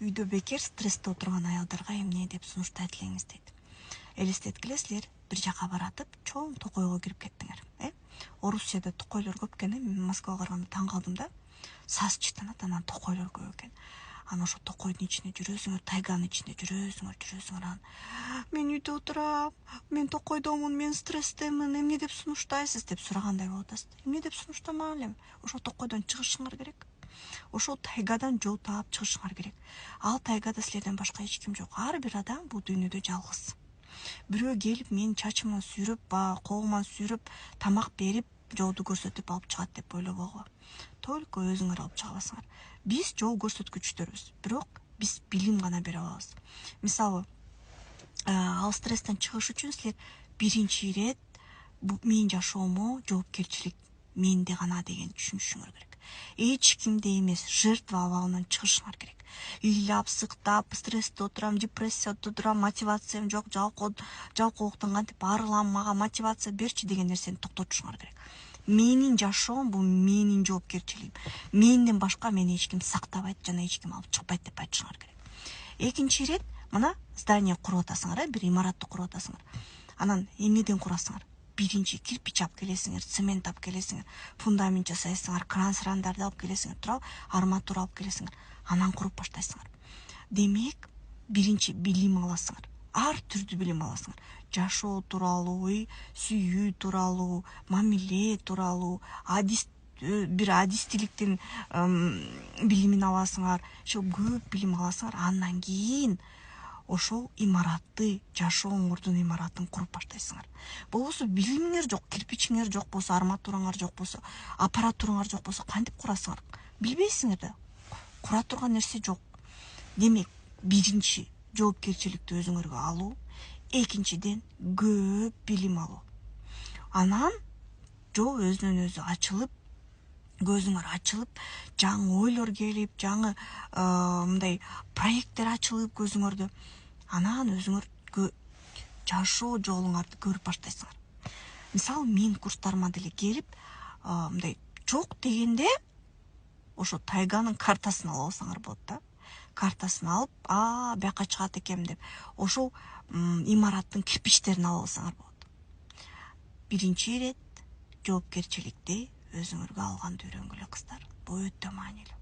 үйдө бекер стрессте отурган аялдарга эмне деп сунуштайт элеңиз дейт. Элестеткиле, силер бир жака баратып чоң токойго кирип кеттиңер. Орусияда токойлор көп экен, мен Москвага барганда таң калдым да. Саз чытанат, анан токойлор көп экен. Анан ошо токойдун ичинде жүрөсүңөр, тайганын ичинде жүрөсүңөр, анан мен үйдө отурам, мен токойдомун, мен стресстемин, эмне деп сунуштайсыз деп сурагандай болуп атасыз. Эмне деп сунуштамак элем? Ошо токойдон чыгышыңар керек. Ошол тайгадан жол таап чыгышыңар керек. Ал тайгада силерден башка эч ким жок. Ар бир адам бул дүйнөдө жалгыз. Бирөө келип менин чачыман сүйрөп, колуман сүйрөп, тамак берип, жолду көрсөтүп алып чыгат деп ойлобогула. Только өзүңөр алып чыга аласыңар. Биз жол көрсөткүчтөрбүз, бирок биз билим гана бере алабыз. Мисалы, ал стресстен чыгыш үчүн силер биринчи ирет менин жашоомо жоопкерчилик менде гана деген түшүнүшүңөр керек. Эч кимде эмес, жертва абалынан чыгышыңар керек. Ыйлап, сыктап, стрессте отурам, депрессияда отурам, мотивациям жок, жалкоолуктан кантип арылам, мага мотивация берчи деген нерсени токтотушуңар керек. Менин жашоом бул менин жоопкерчилигим. Менден башка мени эч ким сактабайт жана эч ким алып чыкпайт деп айтышыңар керек. Экинчи ирет мына здание куруп атасыңар, бир имаратты куруп атасыңар. Анан эмнеден курасыңар? Биринчи кирпич алып келесиңер, цемент алып келесиңер, фундамент жасайсыңар, кран-сырандарды алып келесиңер, туурабы? Арматура алып келесиңер. Анан куруп баштайсыңар. Демек, биринчи билим аласыңар. Ар түрдүү билим аласыңар. Жашоо тууралуу, сүйүү тууралуу, мамиле тууралуу, бир адистиликтин билимин аласыңар. Ошо көп билим аласыңар. Андан кийин ошол имаратты, жашооңордун имаратын куруп баштайсыңар. Болбосо билимиңер жок, кирпичиңер жок болсо, арматураңар жок болсо, аппаратураңар жок болсо кантип курасыңар? Билбейсиңер да. Кура турган нерсе жок. Демек, биринчи жоопкерчиликти өзүңөргө алуу, экинчиден көп билим алуу. Анан жол өзүнөн өзү ачылып, көзүңөр ачылып, жаңы ойлор келип, жаңы мындай проекттер ачылып көзүңөрдө. Анан өзүңөр жашоо жолуңарды көрүп баштайсыңар. Мисалы, мен курстарыма деле келип, мындай жок дегенде ошо тайганын картасын алып алсаңар болот да. Картасын алып, бияка чыгат экем деп, ошол имараттын кирпичтерин алып алсаңар болот. Биринчи ирет жоопкерчиликти өзүңөргө алганды үйрөнгүлө кыздар. Бул өтө маанилүү.